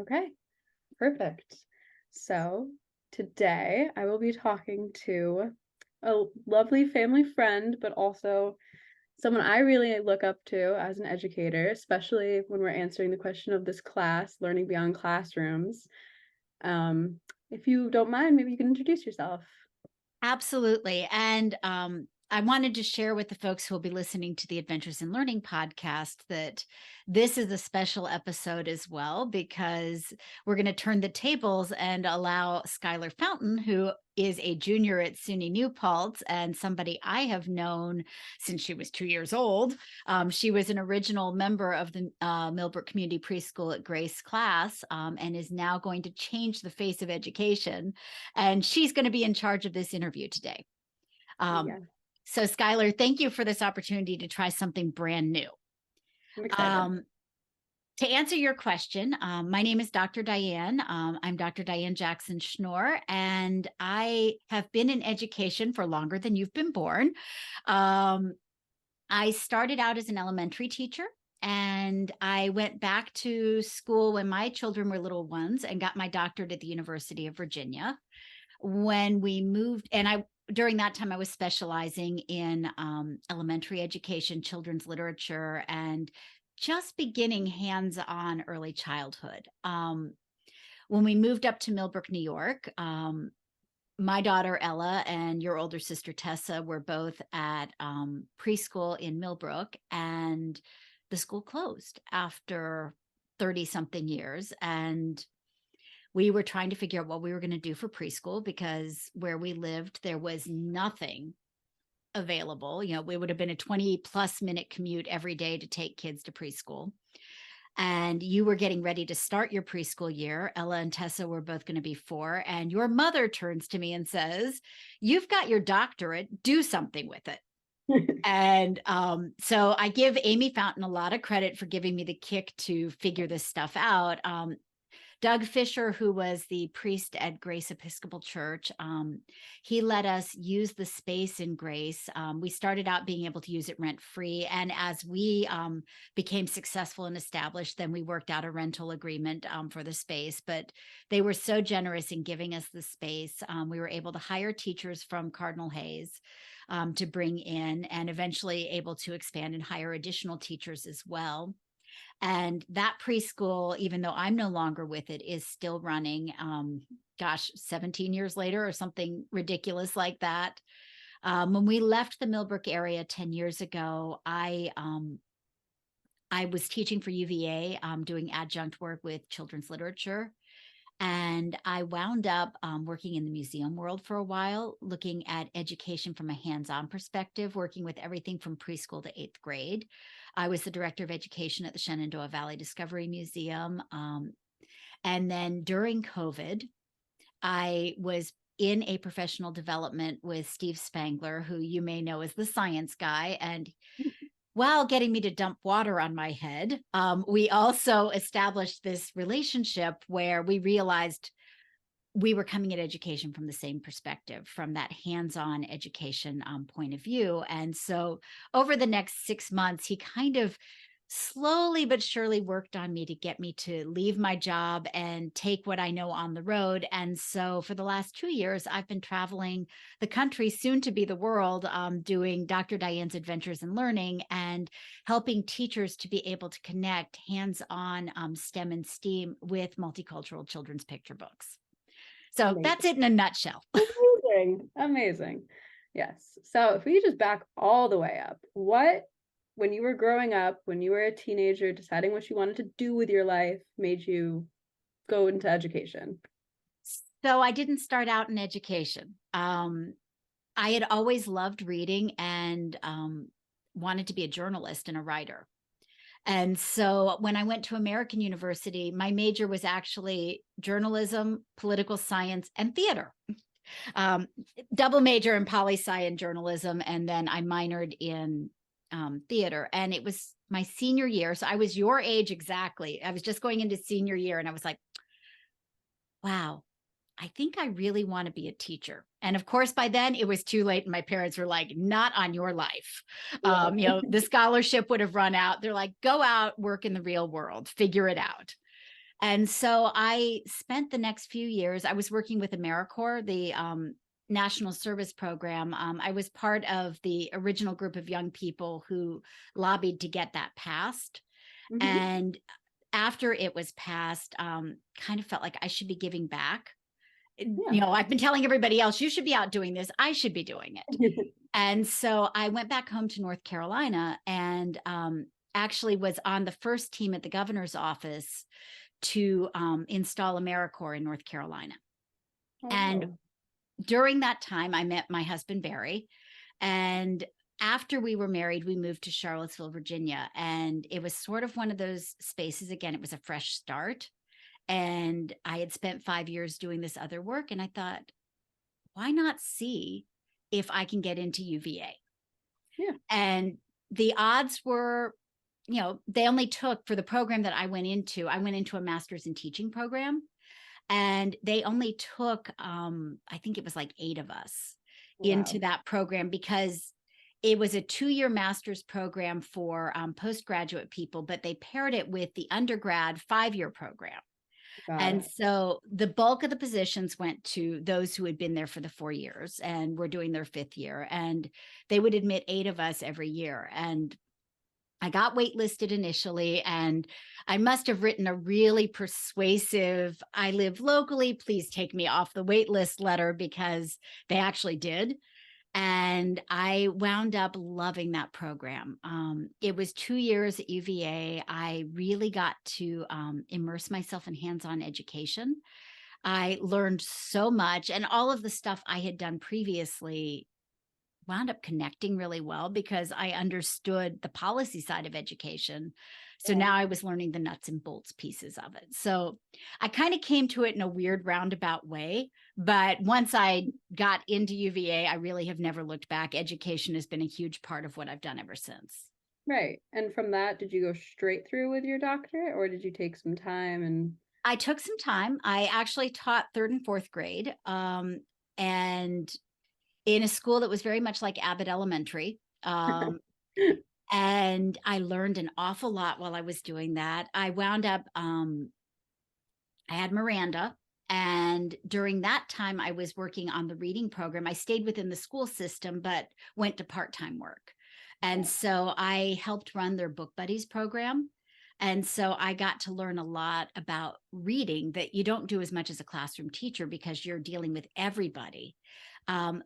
Okay, perfect. So today I will be talking to a lovely family friend, but also someone I really look up to as an educator, especially when we're answering the question of this class, learning beyond classrooms. If you don't mind, maybe you can introduce yourself. Absolutely. And I wanted to share with the folks who will be listening to the Adventures in Learning podcast that this is a special episode as well, because we're going to turn the tables and allow Skylar Fountain, who is a junior at SUNY New Paltz and somebody I have known since she was 2 years old. She was an original member of the Millbrook Community Preschool at Grace class, and is now going to change the face of education, and she's going to be in charge of this interview today. Um, Yeah, so, Skylar, thank you for this opportunity to try something brand new. I'm excited. Um, to answer your question, my name is Dr. Diane. I'm Dr. Diane Jackson Schnoor, and I have been in education for longer than you've been born. Um, I started out as an elementary teacher, and I went back to school when my children were little ones and got my doctorate at the University of Virginia. When we moved, and I during that time I was specializing in elementary education, children's literature, and just beginning hands-on early childhood. When we moved up to Millbrook, New York, my daughter Ella and your older sister Tessa were both at preschool in Millbrook, and the school closed after 30 something years. And we were trying to figure out what we were going to do for preschool, because where we lived, there was nothing available. We would have been a 20+ minute commute every day to take kids to preschool. And you were getting ready to start your preschool year. Ella and Tessa were both going to be 4. And your mother turns to me and says, "You've got your doctorate, do something with it." And so I give Amy Fountain a lot of credit for giving me the kick to figure this stuff out. Doug Fisher, who was the priest at Grace Episcopal Church, he let us use the space in Grace. We started out being able to use it rent free. And as we became successful and established, then we worked out a rental agreement for the space. But they were so generous in giving us the space. We were able to hire teachers from Cardinal Hayes to bring in, and eventually able to expand and hire additional teachers as well. And that preschool, even though I'm no longer with it, is still running. 17 years later or something ridiculous like that. When we left the Millbrook area 10 years ago, I was teaching for UVA, doing adjunct work with children's literature. And I wound up working in the museum world for a while, looking at education from a hands-on perspective, working with everything from preschool to 8th grade. I was the director of education at the Shenandoah Valley Discovery Museum. And then during COVID, I was in a professional development with Steve Spangler, who you may know as the science guy. And while getting me to dump water on my head, we also established this relationship where we realized we were coming at education from the same perspective, from that hands-on education point of view. And so over the next 6 months, he kind of slowly but surely worked on me to get me to leave my job and take what I know on the road. And so for the last 2 years, I've been traveling the country, soon to be the world, doing Dr. Diane's Adventures in Learning and helping teachers to be able to connect hands-on STEM and STEAM with multicultural children's picture books. So Amazing. that's it in a nutshell. Amazing. Amazing. Yes. So if we just back all the way up, when you were growing up, when you were a teenager, deciding what you wanted to do with your life, made you go into education? So I didn't start out in education. I had always loved reading and wanted to be a journalist and a writer. And so when I went to American University, my major was actually journalism, political science, and theater. Um, Double major in poli-sci and journalism, and then I minored in theater. And it was my senior year. So I was your age exactly. I was just going into senior year, and I was like, wow, I think I really want to be a teacher. And of course, by then it was too late. And my parents were like, not on your life. Yeah. The scholarship would have run out. They're like, go out, work in the real world, figure it out. And so I spent the next few years, I was working with AmeriCorps, the National Service Program. I was part of the original group of young people who lobbied to get that passed. Hmm. And after it was passed, kind of felt like I should be giving back. Yeah. I've been telling everybody else, you should be out doing this. I should be doing it. And so I went back home to North Carolina and actually was on the first team at the governor's office to install AmeriCorps in North Carolina. Oh, And wow. during that time, I met my husband, Barry. And after we were married, we moved to Charlottesville, Virginia. And it was sort of one of those spaces. Again, it was a fresh start. And I had spent 5 years doing this other work. And I thought, why not see if I can get into UVA? Yeah. And the odds were, they only took for the program that I went into a master's in teaching program. And they only took, I think it was like 8 of us into Wow. that program because it was a 2-year master's program for postgraduate people, but they paired it with the undergrad 5-year program. Got And it. so the bulk of the positions went to those who had been there for the 4 years and were doing their 5th year. And they would admit 8 of us every year. And I got waitlisted initially, and I must have written a really persuasive, I live locally, please take me off the wait list letter because they actually did. And I wound up loving that program. It was 2 years at UVA. I really got to immerse myself in hands on education. I learned so much, and all of the stuff I had done previously wound up connecting really well because I understood the policy side of education. So Yeah. now I was learning the nuts and bolts pieces of it. So I kind of came to it in a weird roundabout way. But once I got into UVA, I really have never looked back. Education has been a huge part of what I've done ever since. Right. And from that, did you go straight through with your doctorate or did you take some time and I took some time. I actually taught 3rd and 4th grade. And in a school that was very much like Abbott Elementary. And I learned an awful lot while I was doing that. I wound up, I had Miranda. And during that time, I was working on the reading program. I stayed within the school system, but went to part time work. And yeah. so I helped run their Book Buddies program. And so I got to learn a lot about reading that you don't do as much as a classroom teacher because you're dealing with everybody.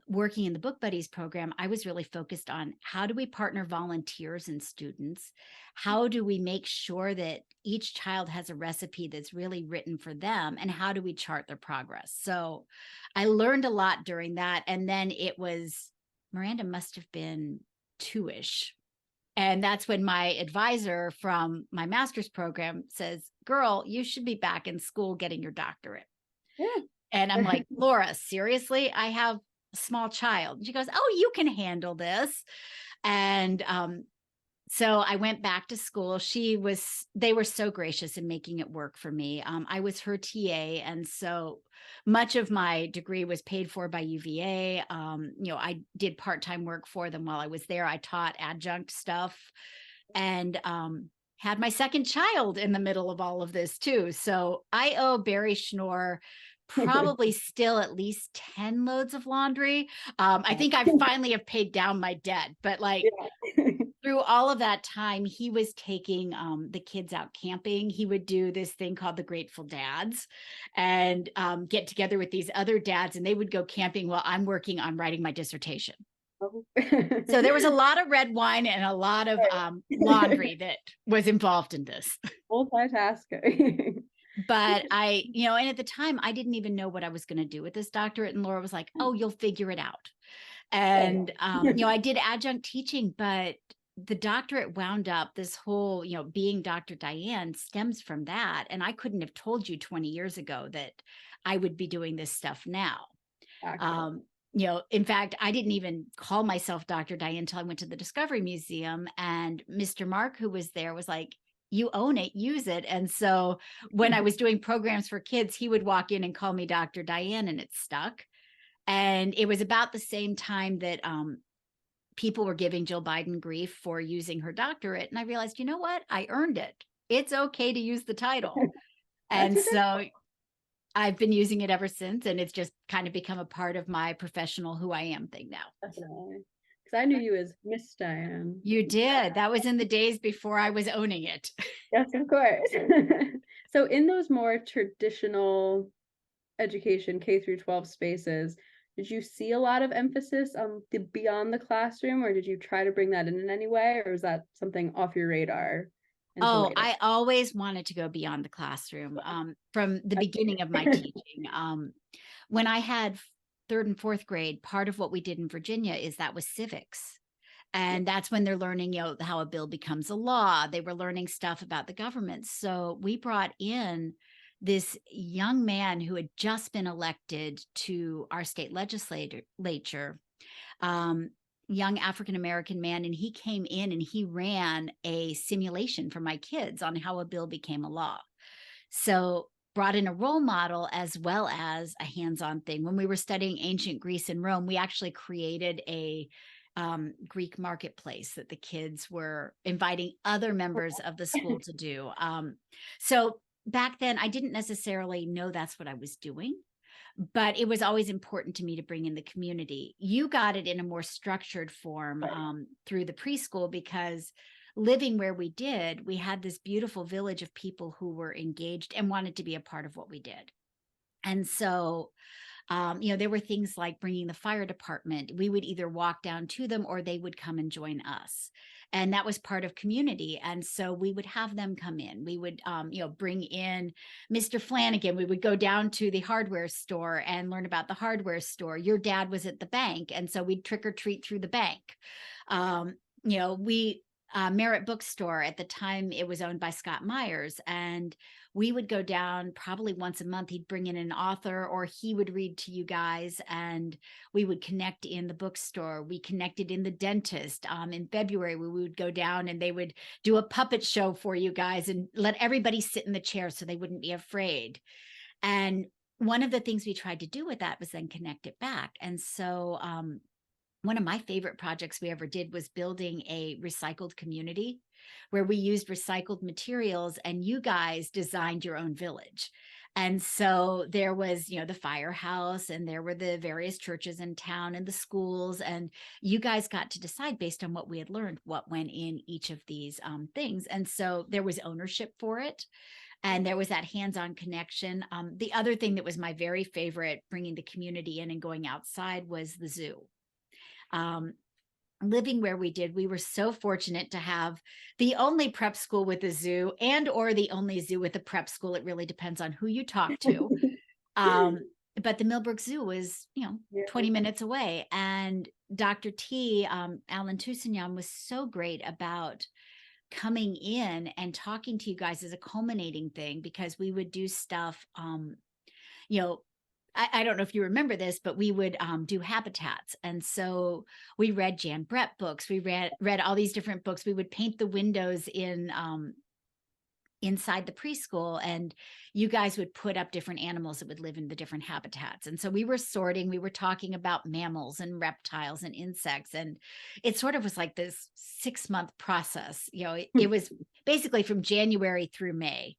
Working in the Book Buddies program, I was really focused on how do we partner volunteers and students? How do we make sure that each child has a recipe that's really written for them? And how do we chart their progress? So I learned a lot during that. And then it was, Miranda must have been 2-ish. And that's when my advisor from my master's program says, girl, you should be back in school getting your doctorate. Yeah. And I'm like, Laura, seriously? I have a small child. And she goes, oh, you can handle this. And so I went back to school. They were so gracious in making it work for me. I was her TA. And so much of my degree was paid for by UVA. I did part-time work for them while I was there. I taught adjunct stuff and had my second child in the middle of all of this too. So I owe Barry Schnoor probably still at least 10 loads of laundry. I think I finally have paid down my debt, but like, Yeah. through all of that time, he was taking the kids out camping. He would do this thing called the Grateful Dads and get together with these other dads, and they would go camping while I'm working on writing my dissertation. Oh. So there was a lot of red wine and a lot of Right. laundry that was involved in this. Multitasking. But and at the time, I didn't even know what I was going to do with this doctorate. And Laura was like, oh, you'll figure it out. Oh, And, wow. I did adjunct teaching, but the doctorate wound up this whole, being Dr. Diane stems from that. And I couldn't have told you 20 years ago that I would be doing this stuff now. Accurate. Um, in fact, I didn't even call myself Dr. Diane until I went to the Discovery Museum, and Mr. Mark, who was there, was like, you own it, use it. And so when I was doing programs for kids, he would walk in and call me Dr. Diane, and it stuck. And it was about the same time that people were giving Jill Biden grief for using her doctorate. And I realized, you know what? I earned it. It's okay to use the title. That's And a great. so I've been using it ever since, and it's just kind of become a part of my professional who I am thing now. Definitely. Because I knew you as Miss Diane. You did. That was in the days before I was owning it. Yes, of course. So in those more traditional education K through 12 spaces, did you see a lot of emphasis on the beyond the classroom, or did you try to bring that in any way, or was that something off your radar until Oh, later? I always wanted to go beyond the classroom from the beginning of my teaching. When I had third and fourth grade, part of what we did in Virginia is that was civics. Yeah. And that's when they're learning, how a bill becomes a law. They were learning stuff about the government. So we brought in this young man who had just been elected to our state legislature, um, young African American man, and he came in and he ran a simulation for my kids on how a bill became a law. So brought in a role model as well as a hands-on thing. When we were studying ancient Greece and Rome, we actually created a Greek marketplace that the kids were inviting other members of the school to do. So back then, I didn't necessarily know that's what I was doing, but it was always important to me to bring in the community. You got it in a more structured form Right. through the preschool because living where we did, we had this beautiful village of people who were engaged and wanted to be a part of what we did. And so there were things like bringing the fire department. We would either walk down to them or they would come and join us. And that was part of community. And so we would have them come in. We would, bring in Mr. Flanagan. We would go down to the hardware store and learn about the hardware store. Your dad was at the bank. And so we'd trick or treat through the bank. We, Merritt Bookstore at the time, it was owned by Scott Myers. And we would go down probably once a month. He'd bring in an author or he would read to you guys, and we would connect in the bookstore. We connected in the dentist. In February, we would go down and they would do a puppet show for you guys and let everybody sit in the chair so they wouldn't be afraid. And one of the things we tried to do with that was then connect it back. And so one of my favorite projects we ever did was building a recycled community where we used recycled materials and you guys designed your own village. And so there was, the firehouse and there were the various churches in town and the schools. And you guys got to decide based on what we had learned, what went in each of these things. And so there was ownership for it. And there was that hands-on connection. The other thing that was my very favorite, bringing the community in and going outside, was the zoo. Um, Living where we did, we were so fortunate to have the only prep school with a zoo and or the only zoo with a prep school. It really depends on who you talk to. But the Millbrook Zoo was, Yeah. 20 minutes away. And Dr. T, Alan Toussaint, was so great about coming in and talking to you guys as a culminating thing, because we would do stuff, you know, I don't know if you remember this, but we would do habitats. And so we read Jan Brett books. We read all these different books. We would paint the windows in inside the preschool, and you guys would put up different animals that would live in the different habitats. And so we were sorting, we were talking about mammals and reptiles and insects. And it sort of was like this 6-month process. It was basically from January through May.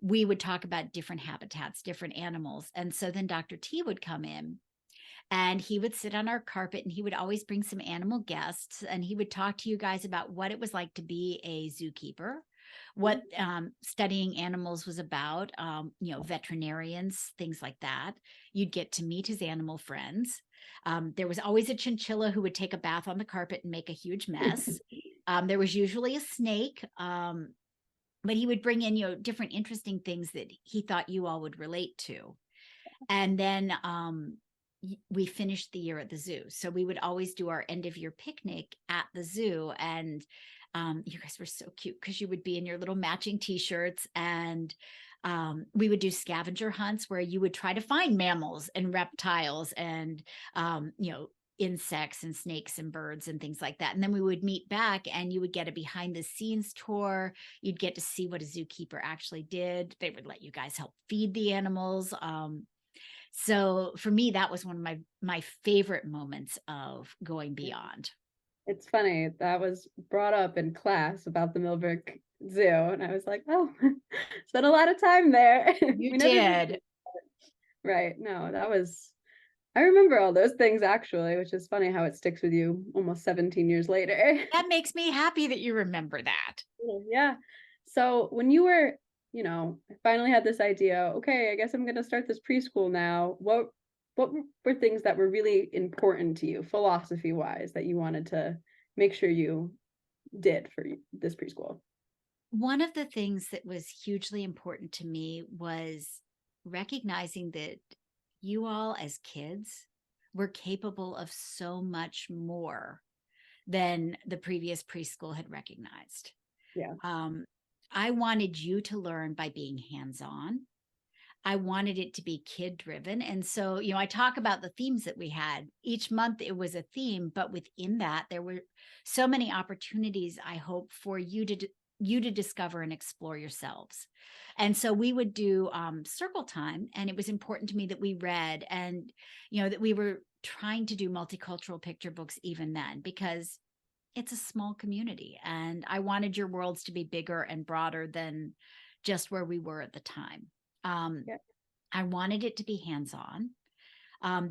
We would talk about different habitats, different animals. And so then Dr. T would come in and he would sit on our carpet and he would always bring some animal guests and he would talk to you guys about what it was like to be a zookeeper, what studying animals was about, veterinarians, things like that. You'd get to meet his animal friends. There was always a chinchilla who would take a bath on the carpet and make a huge mess. There was usually a snake, but he would bring in, different interesting things that he thought you all would relate to. And then we finished the year at the zoo. So we would always do our end of year picnic at the zoo. And you guys were so cute because you would be in your little matching t-shirts, and we would do scavenger hunts where you would try to find mammals and reptiles and, insects and snakes and birds and things like that. And then we would meet back and you would get a behind the scenes tour. You'd get to see what a zookeeper actually did. They would let you guys help feed the animals. So for me, that was one of my favorite moments of going beyond. It's funny, that was brought up in class about the Millbrook Zoo, and I was like, "Oh, spent a lot of time there." You We never visited. did. Right, no, that was I remember all those things actually, which is funny how it sticks with you almost 17 years later. That makes me happy that you remember that. Yeah. So when you were, finally had this idea, okay, I guess I'm gonna start this preschool now. What were things that were really important to you, philosophy wise, that you wanted to make sure you did for this preschool? One of the things that was hugely important to me was recognizing that you all, as kids, were capable of so much more than the previous preschool had recognized. Yeah. Um, I wanted you to learn by being hands on. I wanted it to be kid driven. And so, I talk about the themes that we had. Each month it was a theme, but within that, there were so many opportunities, I hope, for you to discover and explore yourselves. And so we would do circle time, and it was important to me that we read, and that we were trying to do multicultural picture books even then, because it's a small community, and I wanted your worlds to be bigger and broader than just where we were at the time. Um, Yeah. I wanted it to be hands on.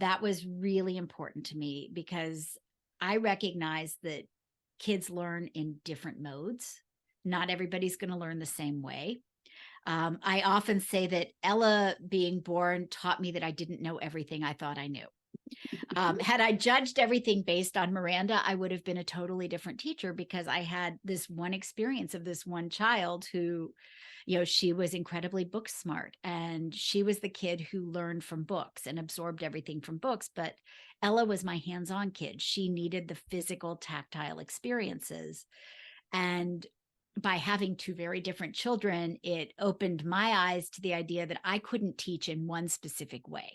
That was really important to me because I recognize that kids learn in different modes. Not everybody's going to learn the same way. I often say that Ella being born taught me that I didn't know everything I thought I knew. Had I judged everything based on Miranda, I would have been a totally different teacher, because I had this one experience of this one child who, she was incredibly book smart, and she was the kid who learned from books and absorbed everything from books. But Ella was my hands on kid. She needed the physical, tactile experiences. And by having two very different children, it opened my eyes to the idea that I couldn't teach in one specific way.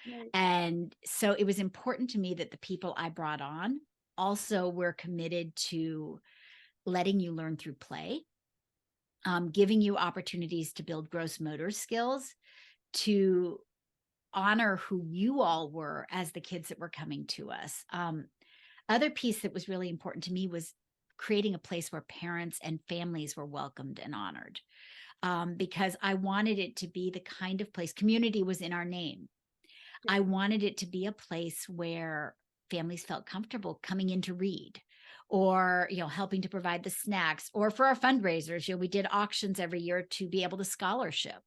Right. And so it was important to me that the people I brought on also were committed to letting you learn through play, giving you opportunities to build gross motor skills, to honor who you all were as the kids that were coming to us. Other piece that was really important to me was creating a place where parents and families were welcomed and honored, because I wanted it to be the kind of place. Community was in our name. Yeah. I wanted it to be a place where families felt comfortable coming in to read, or, helping to provide the snacks, or for our fundraisers, we did auctions every year to be able to scholarship.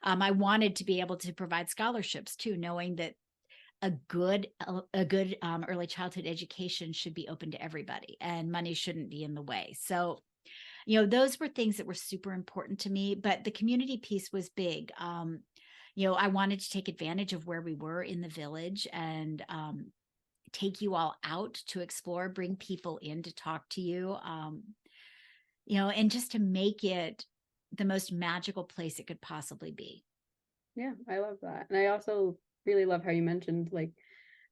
I wanted to be able to provide scholarships too, knowing that a good early childhood education should be open to everybody, and money shouldn't be in the way. So, those were things that were super important to me, but the community piece was big. I wanted to take advantage of where we were in the village, and take you all out to explore, bring people in to talk to you, and just to make it the most magical place it could possibly be. Yeah, I love that. And I also really love how you mentioned like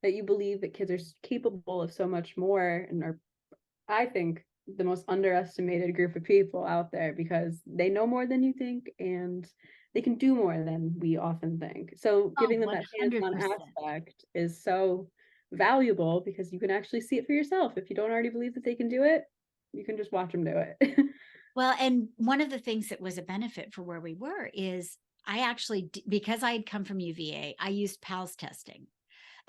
that you believe that kids are capable of so much more and are, I think, the most underestimated group of people out there because they know more than you think and they can do more than we often think. So Oh, giving them that hands-on 100%. aspect is so valuable because you can actually see it for yourself. If you don't already believe that they can do it, you can just watch them do it. Well, and one of the things that was a benefit for where we were is I actually, because I had come from UVA, I used PALS testing.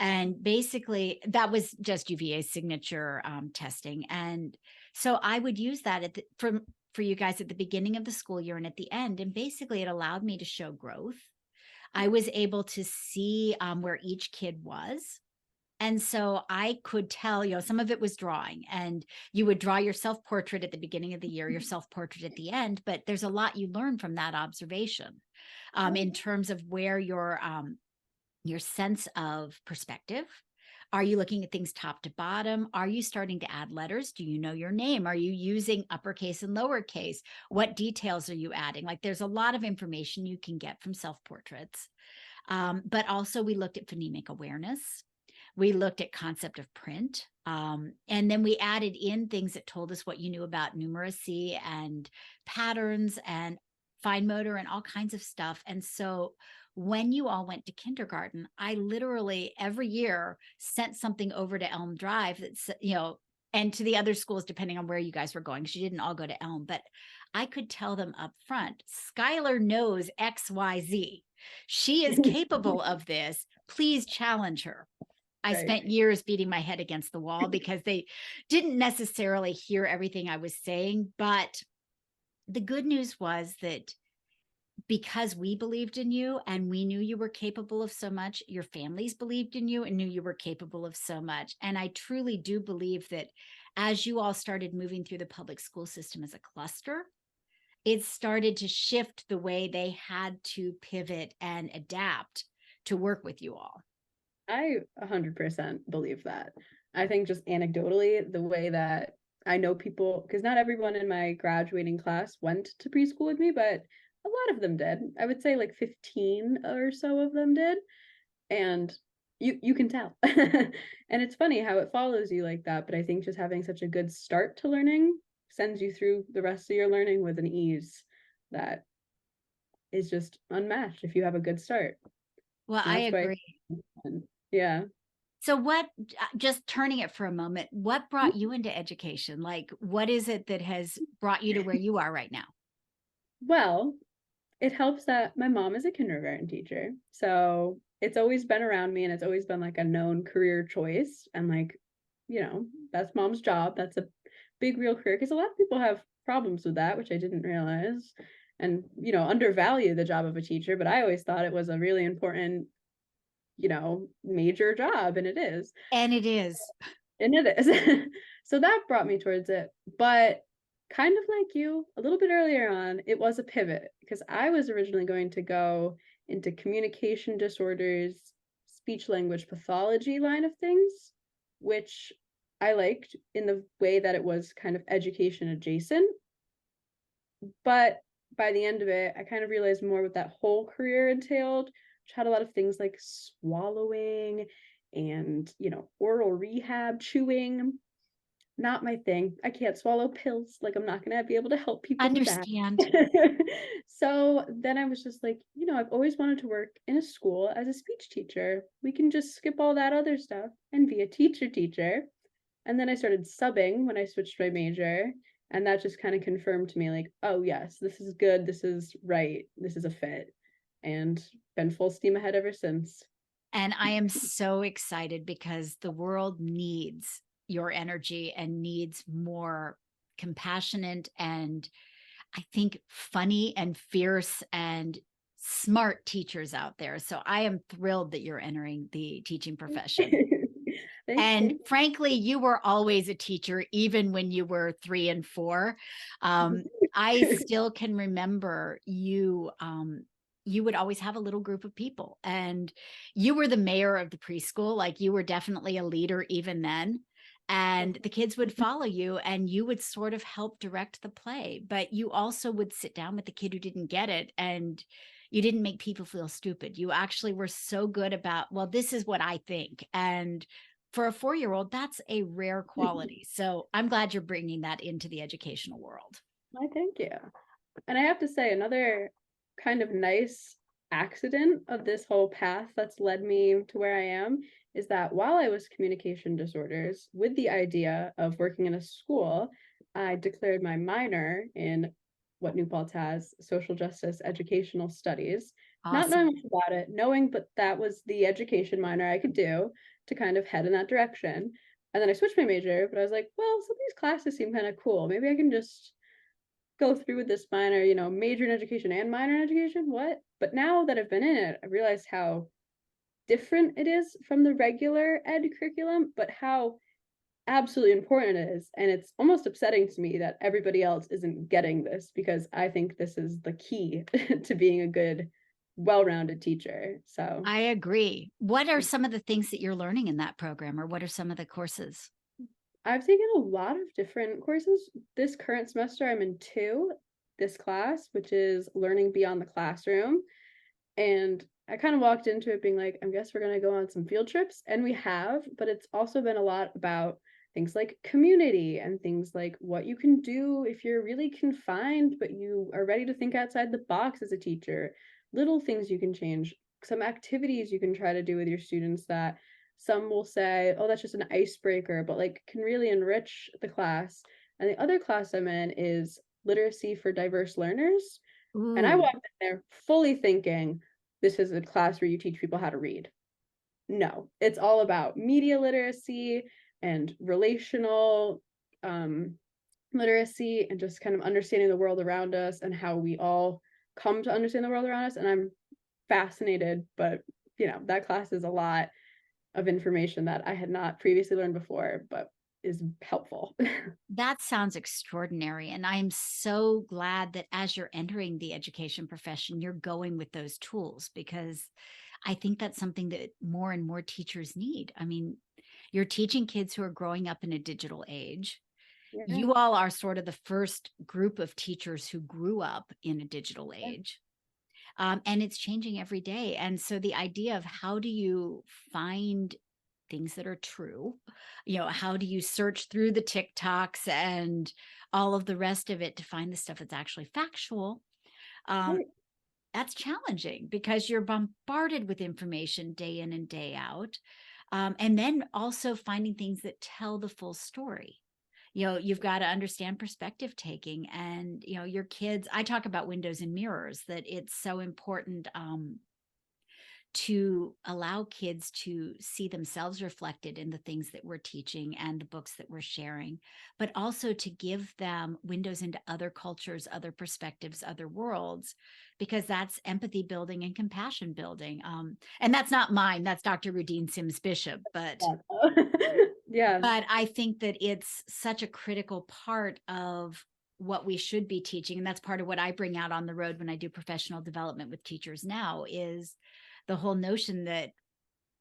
And basically, that was just UVA signature testing. And so I would use that for you guys at the beginning of the school year and at the end. And basically, it allowed me to show growth. I was able to see where each kid was. And so I could tell, some of it was drawing, and you would draw your self portrait at the beginning of the year, your self portrait at the end. But there's a lot you learn from that observation, in terms of where your sense of perspective. Are you looking at things top to bottom? Are you starting to add letters? Do you know your name? Are you using uppercase and lowercase? What details are you adding? Like, there's a lot of information you can get from self portraits. But also, we looked at phonemic awareness. We looked at concept of print. And then we added in things that told us what you knew about numeracy and patterns and fine motor and all kinds of stuff. And so when you all went to kindergarten, I literally every year sent something over to Elm Drive that's, and to the other schools, depending on where you guys were going, because you didn't all go to Elm, but I could tell them up front, Skylar knows XYZ. She is capable of this. Please challenge her. I Right. spent years beating my head against the wall because they didn't necessarily hear everything I was saying. But the good news was that because we believed in you and we knew you were capable of so much, your families believed in you and knew you were capable of so much. And I truly do believe that as you all started moving through the public school system as a cluster, it started to shift the way they had to pivot and adapt to work with you all. I 100% believe that. I think just anecdotally, the way that I know people, because not everyone in my graduating class went to preschool with me, but a lot of them did. I would say like 15 or so of them did. And you can tell. And it's funny how it follows you like that, but I think just having such a good start to learning sends you through the rest of your learning with an ease that is just unmatched if you have a good start. Well, And I that's why, agree. yeah. So what, just turning it for a moment, what brought you into education? Like, what is it that has brought you to where you are right now? Well, it helps that my mom is a kindergarten teacher. So it's always been around me and it's always been like a known career choice. And like, that's mom's job. That's a big real career because a lot of people have problems with that, which I didn't realize. And, undervalue the job of a teacher, but I always thought it was a really important, major job, and it is. And it is. And it is. So that brought me towards it. But kind of like you, a little bit earlier on, it was a pivot because I was originally going to go into communication disorders, speech language pathology line of things, which I liked in the way that it was kind of education adjacent. But by the end of it, I kind of realized more what that whole career entailed, which had a lot of things like swallowing and, oral rehab, chewing. Not my thing. I can't swallow pills. Like, I'm not going to be able to help people with that. Understand. So then I was just like, I've always wanted to work in a school as a speech teacher. We can just skip all that other stuff and be a teacher. And then I started subbing when I switched my major. And that just kind of confirmed to me, like, oh, yes, this is good. This is right. This is a fit. And been full steam ahead ever since. And I am so excited because the world needs your energy and needs more compassionate and I think funny and fierce and smart teachers out there. So I am thrilled that you're entering the teaching profession. Thank And you. frankly, you were always a teacher, even when you were 3 and 4. I still can remember you. You would always have a little group of people, and you were the mayor of the preschool. Like you were definitely a leader even then. And the kids would follow you, and you would sort of help direct the play. But you also would sit down with the kid who didn't get it, and you didn't make people feel stupid. You actually were so good about, well, this is what I think, and for a 4-year-old, that's a rare quality. So I'm glad you're bringing that into the educational world. I thank you. And I have to say, another kind of nice accident of this whole path that's led me to where I am is that while I was communication disorders, with the idea of working in a school, I declared my minor in what New Paltz has, social justice educational studies, not knowing Awesome. much about it, knowing but that was the education minor I could do to kind of head in that direction. And then I switched my major, but I was like, well, some of these classes seem kind of cool. Maybe I can just go through with this minor, major in education and minor in education. What? But now that I've been in it, I realized how different it is from the regular ed curriculum, but how absolutely important it is. And it's almost upsetting to me that everybody else isn't getting this because I think this is the key to being a good, well-rounded teacher. So I agree. What are some of the things that you're learning in that program, or what are some of the courses? I've taken a lot of different courses. This current semester, I'm in this class, which is learning beyond the classroom. And I kind of walked into it being like, I guess we're going to go on some field trips. And we have, but it's also been a lot about things like community and things like what you can do if you're really confined, but you are ready to think outside the box as a teacher, little things you can change, some activities you can try to do with your students that some will say, oh, that's just an icebreaker, but like can really enrich the class. And the other class I'm in is literacy for diverse learners. And I Ooh, walked in there fully thinking this is a class where you teach people how to read. No, it's all about media literacy and relational literacy and just kind of understanding the world around us and how we all come to understand the world around us. And I'm fascinated, but that class is a lot of information that I had not previously learned before, but is helpful. that sounds extraordinary. And I'm so glad that as you're entering the education profession, you're going with those tools because I think that's something that more and more teachers need. I mean, you're teaching kids who are growing up in a digital age. Yeah. You all are sort of the first group of teachers who grew up in a digital Yeah. age. And it's changing every day. And so the idea of how do you find things that are true, how do you search through the TikToks and all of the rest of it to find the stuff that's actually factual? Um, Right. that's challenging because you're bombarded with information day in and day out. And then also finding things that tell the full story. You've got to understand perspective taking and, your kids. I talk about windows and mirrors, that it's so important to allow kids to see themselves reflected in the things that we're teaching and the books that we're sharing, but also to give them windows into other cultures, other perspectives, other worlds, because that's empathy building and compassion building. And that's not mine, that's Dr. Rudine Sims Bishop, but Yeah. I think that it's such a critical part of what we should be teaching. And that's part of what I bring out on the road when I do professional development with teachers now is the whole notion that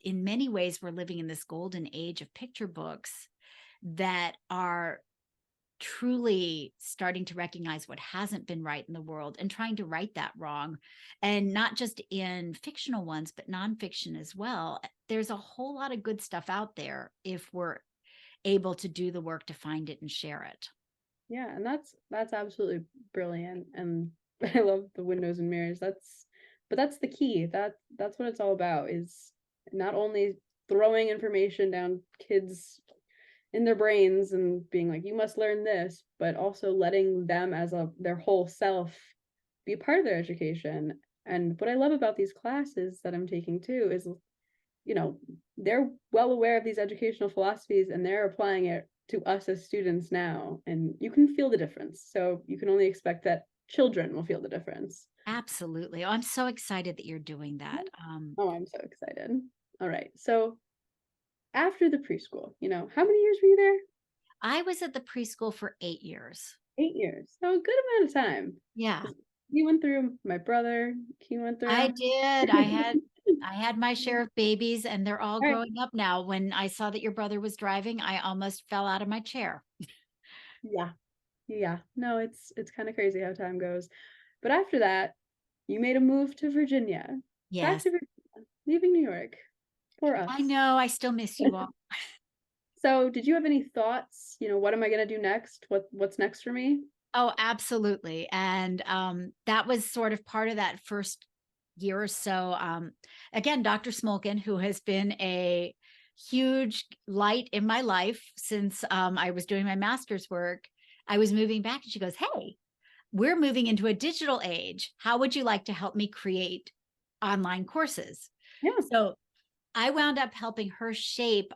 in many ways we're living in this golden age of picture books that are truly starting to recognize what hasn't been right in the world and trying to right that wrong. And not just in fictional ones, but nonfiction as well. There's a whole lot of good stuff out there if we're able to do the work to find it and share it. Yeah, and that's absolutely brilliant. And I love the windows and mirrors. That's the key. That's what it's all about is not only throwing information down kids in their brains and being like, you must learn this, but also letting them as their whole self be a part of their education. And what I love about these classes that I'm taking too is, you know, they're well aware of these educational philosophies and they're applying it to us as students now. And you can feel the difference. So you can only expect that children will feel the difference. Absolutely. Oh, I'm so excited that you're doing that. Oh, I'm so excited. All right. So after the preschool, how many years were you there? I was at the preschool for 8 years. 8 years. So a good amount of time. Yeah, 'Cause he went through, my brother, he went I through. did. I had my share of babies and they're all All right. growing up now. When I saw that your brother was driving, I almost fell out of my chair. Yeah. Yeah. No, it's kind of crazy how time goes. But after that, you made a move to Virginia. Back Yes. to Virginia, leaving New York for I us. know. I still miss you all. So, did you have any thoughts? What am I going to do next? What's next for me? Oh, absolutely. And that was sort of part of that first year or so. Again, Dr. Smolkin, who has been a huge light in my life since I was doing my master's work, I was moving back and she goes, "Hey, we're moving into a digital age. How would you like to help me create online courses?" Yeah. So I wound up helping her shape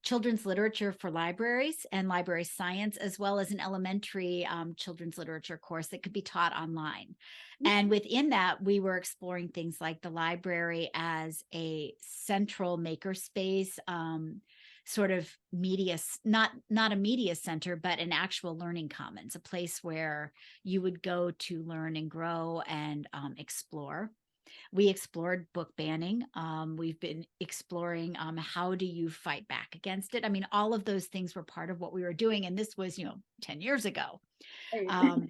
children's literature for libraries and library science, as well as an elementary children's literature course that could be taught online. And within that, we were exploring things like the library as a central makerspace, sort of media, not a media center, but an actual learning commons, a place where you would go to learn and grow and explore. We explored book banning. We've been exploring how do you fight back against it. I mean, all of those things were part of what we were doing. And this was, 10 years ago. Right. Um,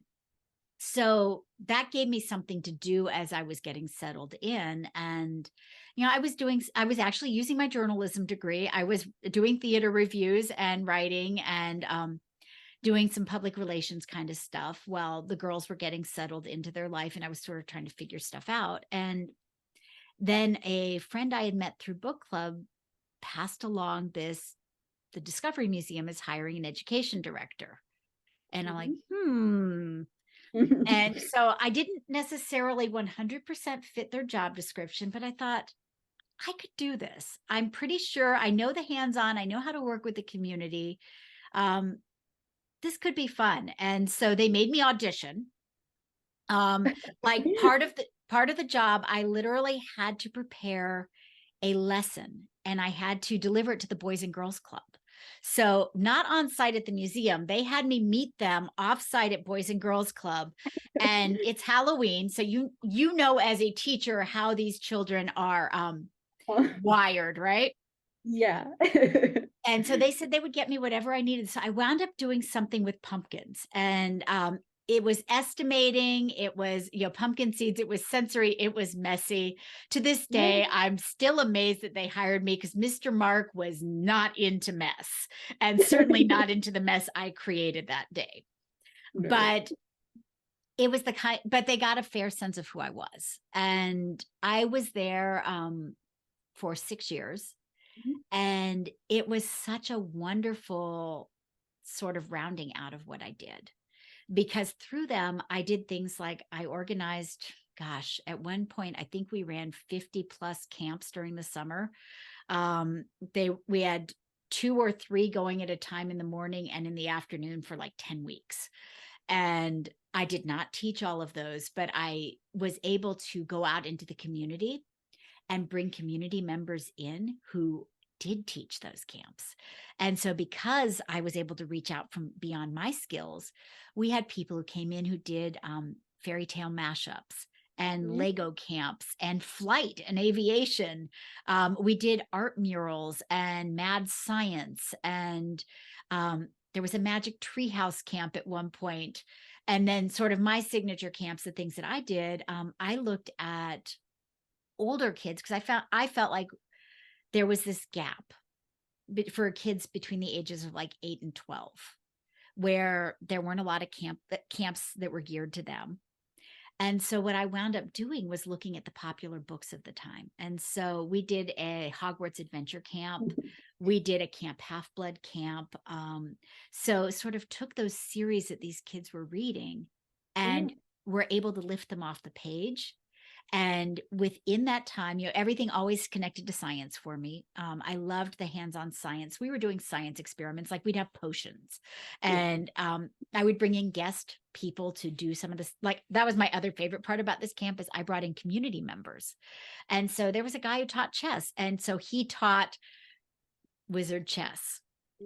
so that gave me something to do as I was getting settled in. And, I was actually using my journalism degree. I was doing theater reviews and writing and doing some public relations kind of stuff while the girls were getting settled into their life. And I was sort of trying to figure stuff out. And then a friend I had met through book club passed along the Discovery Museum is hiring an education director. And I'm like, And so I didn't necessarily 100% fit their job description, but I thought I could do this. I'm pretty sure I know the hands-on, I know how to work with the community. Um, this could be fun. And so they made me audition. Like part of the job, I literally had to prepare a lesson and I had to deliver it to the Boys and Girls Club. So not on site at the museum, they had me meet them off site at Boys and Girls Club. And it's Halloween. So you know, as a teacher, how these children are wired, right? Yeah. And so they said they would get me whatever I needed. So I wound up doing something with pumpkins, and it was estimating, it was, pumpkin seeds, it was sensory, it was messy. To this day, I'm still amazed that they hired me because Mr. Mark was not into mess, and certainly not into the mess I created that day. No. But it was but they got a fair sense of who I was. And I was there for 6 years. And it was such a wonderful sort of rounding out of what I did, because through them, I did things like I organized, gosh, at one point, I think we ran 50 plus camps during the summer. We had 2 or 3 going at a time in the morning and in the afternoon for like 10 weeks. And I did not teach all of those, but I was able to go out into the community and bring community members in who did teach those camps. And so because I was able to reach out from beyond my skills, we had people who came in who did fairy tale mashups and Lego camps and flight and aviation. We did art murals and mad science. And there was a magic treehouse camp at one point. And then sort of my signature camps, the things that I did, I looked at older kids because I felt like there was this gap for kids between the ages of like 8 and 12, where there weren't a lot of camps that were geared to them. And so what I wound up doing was looking at the popular books of the time. And so we did a Hogwarts adventure camp. We did a Camp Half-Blood camp. So sort of took those series that these kids were reading and were able to lift them off the page. And within that time, everything always connected to science for me. I loved the hands-on science. We were doing science experiments, like we'd have potions, and I would bring in guest people to do some of this. Like that was my other favorite part about this camp is I brought in community members. And so there was a guy who taught chess, and so he taught wizard chess.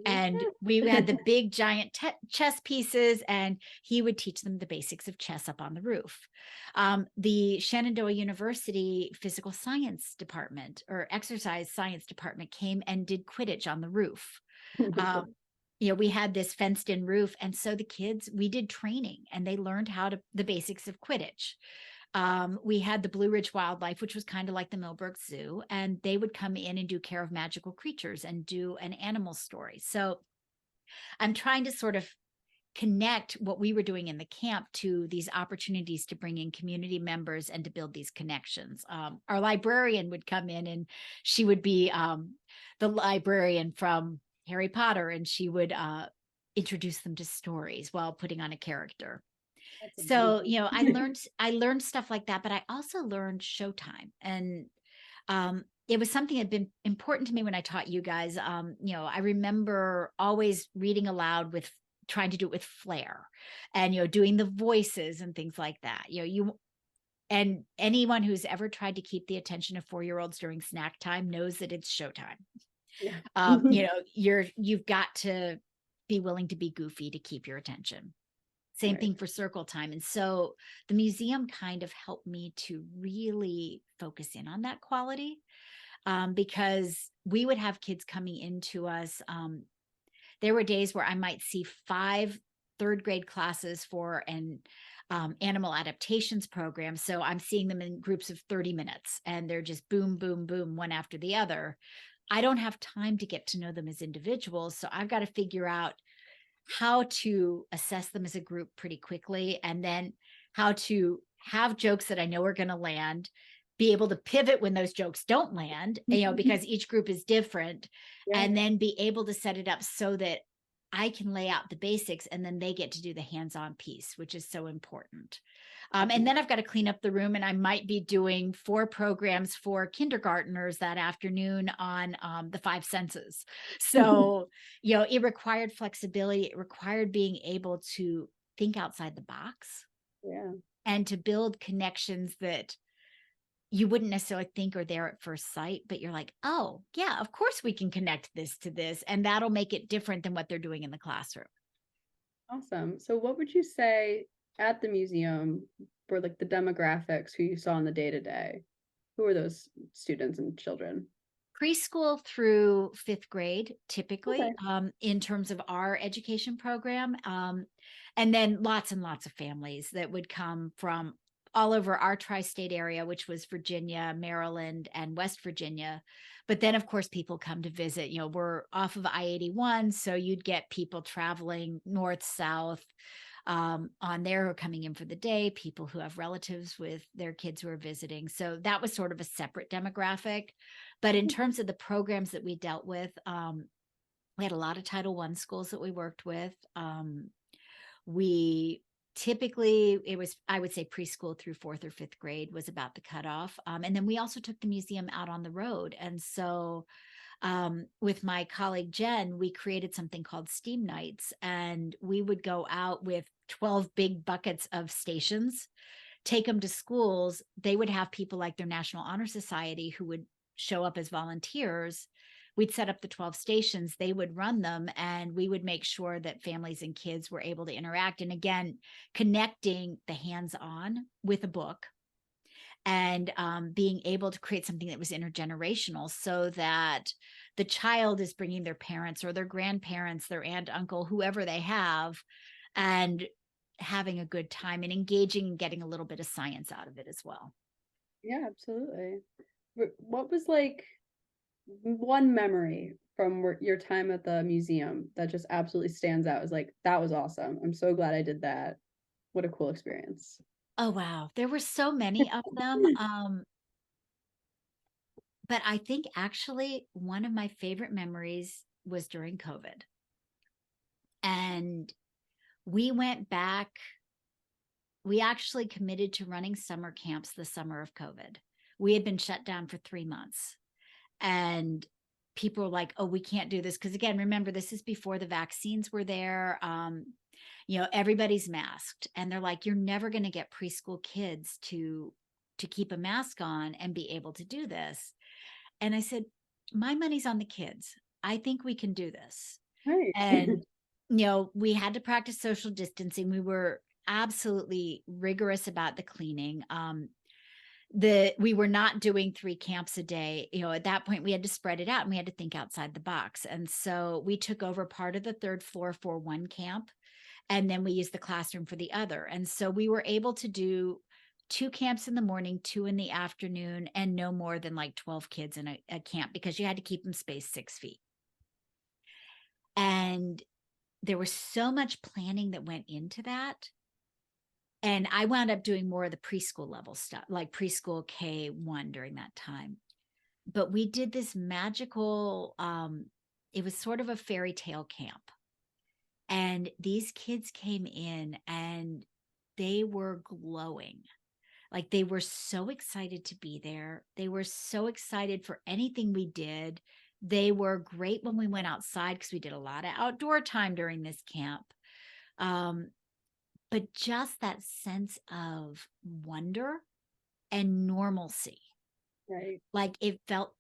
And we had the big giant chess pieces, and he would teach them the basics of chess up on the roof. The Shenandoah University physical science department or exercise science department came and did Quidditch on the roof. We had this fenced in roof. And so the kids, we did training and they learned the basics of Quidditch. We had the Blue Ridge Wildlife, which was kind of like the Millbrook Zoo, and they would come in and do care of magical creatures and do an animal story. So I'm trying to sort of connect what we were doing in the camp to these opportunities to bring in community members and to build these connections. Our librarian would come in and she would be the librarian from Harry Potter, and she would introduce them to stories while putting on a character. So, I learned stuff like that, but I also learned showtime. And it was something that had been important to me when I taught you guys. I remember always reading aloud with trying to do it with flair and, doing the voices and things like that. And anyone who's ever tried to keep the attention of 4-year-olds during snack time knows that it's showtime. You've got to be willing to be goofy to keep your attention. Same thing for circle time. And so the museum kind of helped me to really focus in on that quality, because we would have kids coming into us. There were days where I might see 5 third-grade classes for an animal adaptations program. So I'm seeing them in groups of 30 minutes and they're just boom, boom, boom, one after the other. I don't have time to get to know them as individuals. So I've got to figure out how to assess them as a group pretty quickly, and then how to have jokes that I know are going to land, be able to pivot when those jokes don't land, because each group is different, Yeah. and then be able to set it up so that I can lay out the basics and then they get to do the hands-on piece, which is so important. And then I've got to clean up the room, and I might be doing 4 programs for kindergartners that afternoon on the 5 senses. So, it required flexibility. It required being able to think outside the box Yeah. and to build connections that you wouldn't necessarily think are there at first sight, but you're like, oh, yeah, of course we can connect this to this. And that'll make it different than what they're doing in the classroom. Awesome. So what would you say at the museum for like the demographics who you saw in the day to day? Who are those students and children? Preschool through 5th grade, typically, Okay. in terms of our education program. And then lots and lots of families that would come from all over our tri-state area, which was Virginia, Maryland, and West Virginia. But then, of course, people come to visit. We're off of I-81, so you'd get people traveling north, south, on there who are coming in for the day, people who have relatives with their kids who are visiting. So that was sort of a separate demographic. But in terms of the programs that we dealt with, we had a lot of Title I schools that we worked with. We typically, it was, I would say, preschool through 4th or 5th grade was about the cutoff. And then we also took the museum out on the road. And so with my colleague Jen, we created something called Steam Nights, and we would go out with 12 big buckets of stations, take them to schools. They would have people like their National Honor Society who would show up as volunteers. We'd set up the 12 stations, they would run them, and we would make sure that families and kids were able to interact. And again, connecting the hands-on with a book, and being able to create something that was intergenerational so that the child is bringing their parents or their grandparents, their aunt, uncle, whoever they have, and having a good time and engaging and getting a little bit of science out of it as well. Yeah, absolutely. What was like one memory from your time at the museum that just absolutely stands out? Is like, that was awesome. I'm so glad I did that. What a cool experience. Oh, wow. There were so many of them. But I think actually one of my favorite memories was during COVID. And we went back, we actually committed to running summer camps the summer of COVID. We had been shut down for 3 months, and people were like, oh, we can't do this. Because again, remember, this is before the vaccines were there. Everybody's masked, and they're like, you're never going to get preschool kids to keep a mask on and be able to do this. And I said, my money's on the kids. I think we can do this. Right. And, we had to practice social distancing. We were absolutely rigorous about the cleaning. We were not doing 3 camps a day. At that point we had to spread it out and we had to think outside the box. And so we took over part of the 3rd floor for one camp, and then we used the classroom for the other. And so we were able to do 2 camps in the morning, 2 in the afternoon, and no more than like 12 kids in a camp, because you had to keep them spaced 6 feet. And there was so much planning that went into that. And I wound up doing more of the preschool level stuff, like preschool K1 during that time. But we did this magical, it was sort of a fairy tale camp. And these kids came in and they were glowing. Like, they were so excited to be there. They were so excited for anything we did. They were great when we went outside, because we did a lot of outdoor time during this camp. But just that sense of wonder and normalcy. Right. Like, it felt,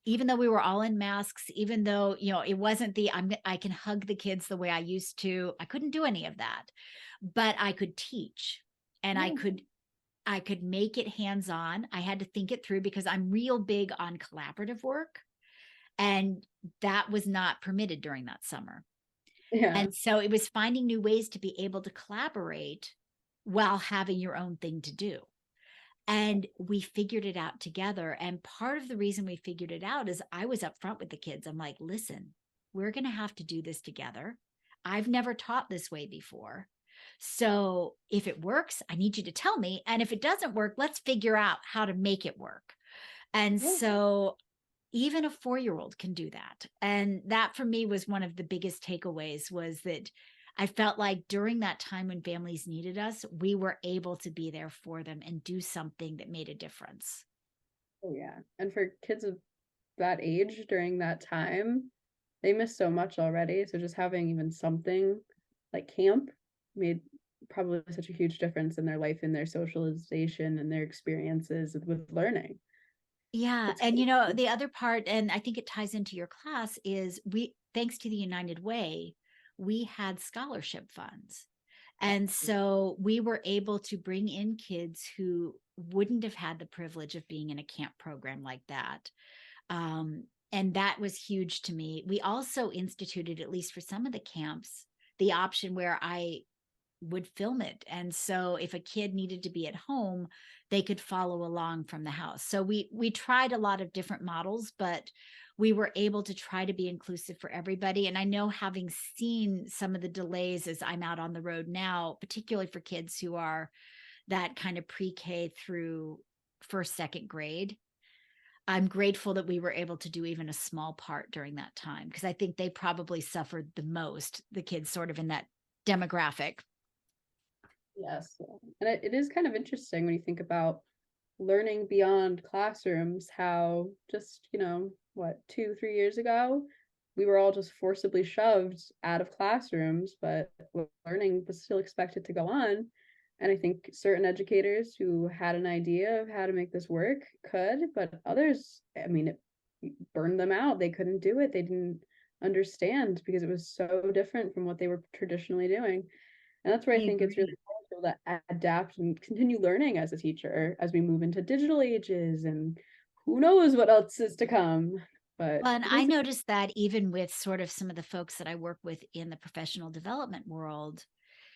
even though we were all in masks, even though, it wasn't I can hug the kids the way I used to, I couldn't do any of that, but I could teach, and Yeah. I could make it hands-on. I had to think it through because I'm real big on collaborative work, and that was not permitted during that summer. Yeah. And so it was finding new ways to be able to collaborate while having your own thing to do. And we figured it out together. And part of the reason we figured it out is I was upfront with the kids. I'm like, listen, we're going to have to do this together. I've never taught this way before. So if it works, I need you to tell me. And if it doesn't work, let's figure out how to make it work. And Yeah. so even a 4-year-old can do that. And that for me was one of the biggest takeaways, was that I felt like during that time when families needed us, we were able to be there for them and do something that made a difference. Oh yeah. And for kids of that age during that time, they miss so much already. So just having even something like camp made probably such a huge difference in their life, in their socialization and their experiences with learning. Yeah. It's And, crazy. the other part, and I think it ties into your class, is thanks to the United Way, we had scholarship funds. And so we were able to bring in kids who wouldn't have had the privilege of being in a camp program like that. And that was huge to me. We also instituted, at least for some of the camps, the option where I would film it. And so if a kid needed to be at home, they could follow along from the house. So we tried a lot of different models, but we were able to try to be inclusive for everybody. And I know, having seen some of the delays as I'm out on the road now, particularly for kids who are that kind of pre-K through first, second grade, I'm grateful that we were able to do even a small part during that time, because I think they probably suffered the most, the kids sort of in that demographic. Yes. And it is kind of interesting when you think about learning beyond classrooms, how just, what, 2, 3 years ago, we were all just forcibly shoved out of classrooms, but learning was still expected to go on. And I think certain educators who had an idea of how to make this work could, but others, I mean, it burned them out. They couldn't do it. They didn't understand because it was so different from what they were traditionally doing. And that's where I I think it's really agree. important to adapt and continue learning as a teacher as we move into digital ages, and who knows what else is to come. But Well, and it I is, noticed that even with sort of some of the folks that I work with in the professional development world,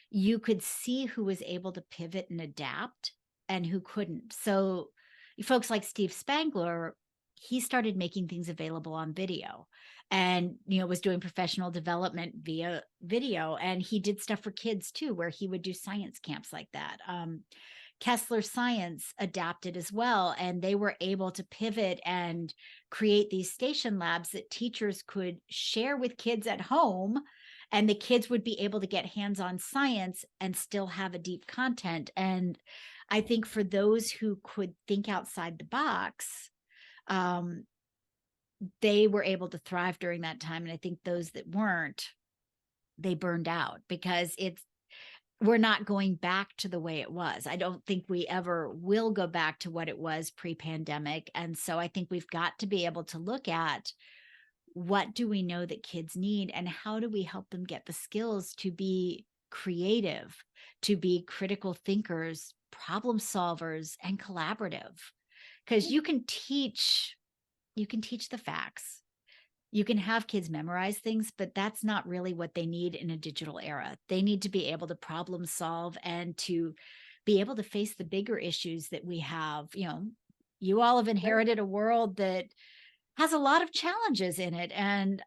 you could see who was able to pivot and adapt and who couldn't. So, folks like Steve Spangler, he started making things available on video, and was doing professional development via video, and he did stuff for kids too, where he would do science camps like that. Kessler Science adapted as well, and they were able to pivot and create these station labs that teachers could share with kids at home, and the kids would be able to get hands-on science and still have a deep content. And I think for those who could think outside the box, um, they were able to thrive during that time. And I think those that weren't, they burned out, because we're not going back to the way it was. I don't think we ever will go back to what it was pre-pandemic. And so I think we've got to be able to look at, what do we know that kids need, and how do we help them get the skills to be creative, to be critical thinkers, problem solvers, and collaborative. Because you can teach the facts, you can have kids memorize things, but that's not really what they need in a digital era. They need to be able to problem solve and to be able to face the bigger issues that we have. You all have inherited a world that has a lot of challenges in it. And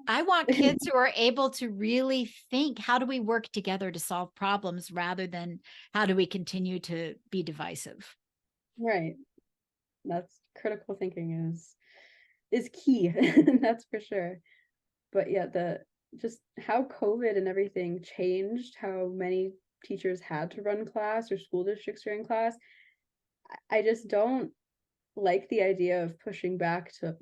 I want kids who are able to really think, how do we work together to solve problems, rather than how do we continue to be divisive? right. That's critical thinking is key. That's for sure. But yeah, the just how COVID and everything changed how many teachers had to run class or school districts during class. I just don't like the idea of pushing back to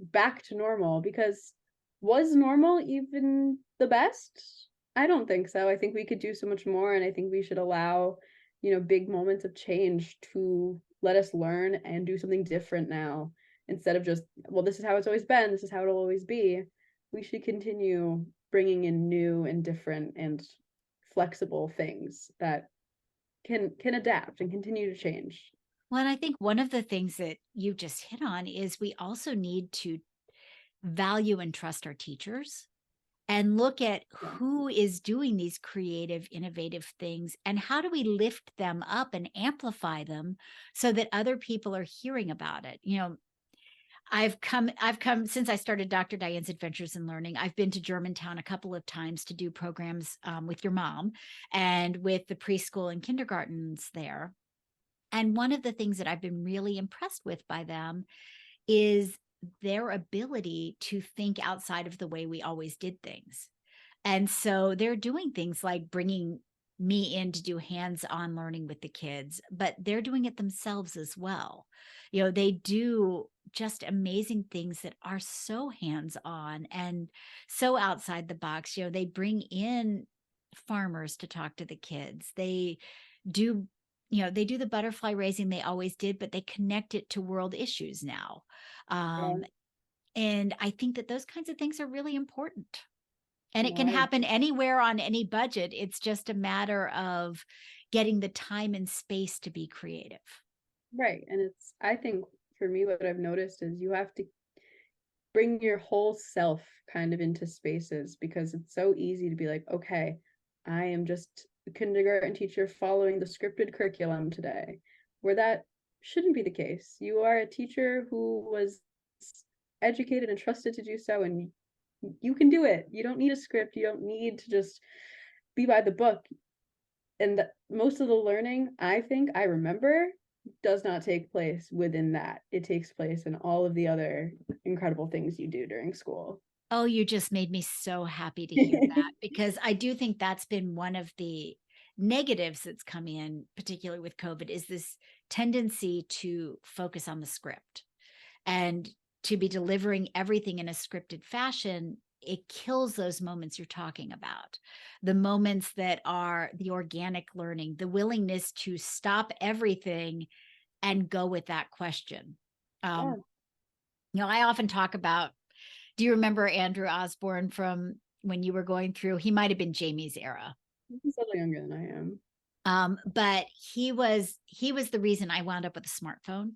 normal, because was normal even the best? I don't think so. I think we could do so much more, and I think we should allow, big moments of change to let us learn and do something different now, instead of just, well, this is how it's always been, this is how it'll always be. We should continue bringing in new and different and flexible things that can adapt and continue to change. Well, and I think one of the things that you just hit on is we also need to value and trust our teachers, and look at Yeah. who is doing these creative, innovative things, and how do we lift them up and amplify them so that other people are hearing about it. I've come since I started Dr. Diane's Adventures in Learning. I've been to Germantown a couple of times to do programs with your mom and with the preschool and kindergartens there. And one of the things that I've been really impressed with by them is their ability to think outside of the way we always did things. And so they're doing things like bringing me in to do hands-on learning with the kids, but they're doing it themselves as well. They do just amazing things that are so hands-on and so outside the box. They bring in farmers to talk to the kids. Do they do the butterfly raising they always did, but they connect it to world issues now. Yeah, Um, and I think that those kinds of things are really important. And it no, can happen anywhere on any budget. It's just a matter of getting the time and space to be creative. right. And I think for me, what I've noticed is you have to bring your whole self kind of into spaces because it's so easy to be like, okay, I am just a kindergarten teacher following the scripted curriculum today, where that shouldn't be the case. You are a teacher who was educated and trusted to do so, and you can do it. You don't need a script. You don't need to just be by the book. And most of the learning I think I remember does not take place within that. It takes place in all of the other incredible things you do during school. Oh, you just made me so happy to hear that because I do think that's been one of the negatives that's come in, particularly with COVID, is this tendency to focus on the script and to be delivering everything in a scripted fashion. It kills those moments you're talking about, the moments that are the organic learning, the willingness to stop everything and go with that question. Yeah, um, I often talk about, do you remember Andrew Osborne from when you were going through? He might have been Jamie's era. he's a little younger than I am. But he was the reason I wound up with a smartphone,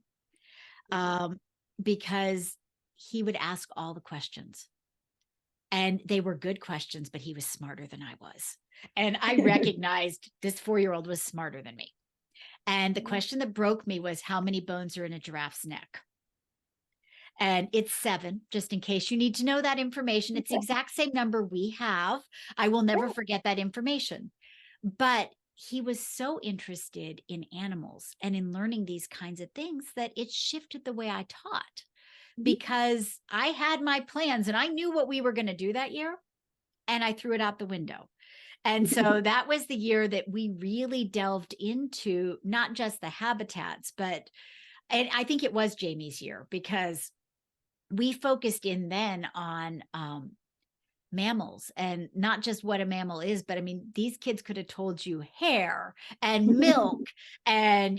um, because he would ask all the questions. And they were good questions, but he was smarter than I was. And I recognized this 4-year-old was smarter than me. And the question that broke me was, how many bones are in a giraffe's neck? And it's 7, just in case you need to know that information. It's the exact same number we have. I will never forget that information. But he was so interested in animals and in learning these kinds of things that it shifted the way I taught, because I had my plans and I knew what we were going to do that year, and I threw it out the window. And so that was the year that we really delved into not just the habitats, but, and I think it was Jamie's year, because we focused in then on mammals, and not just what a mammal is, but I mean, these kids could have told you hair and milk and,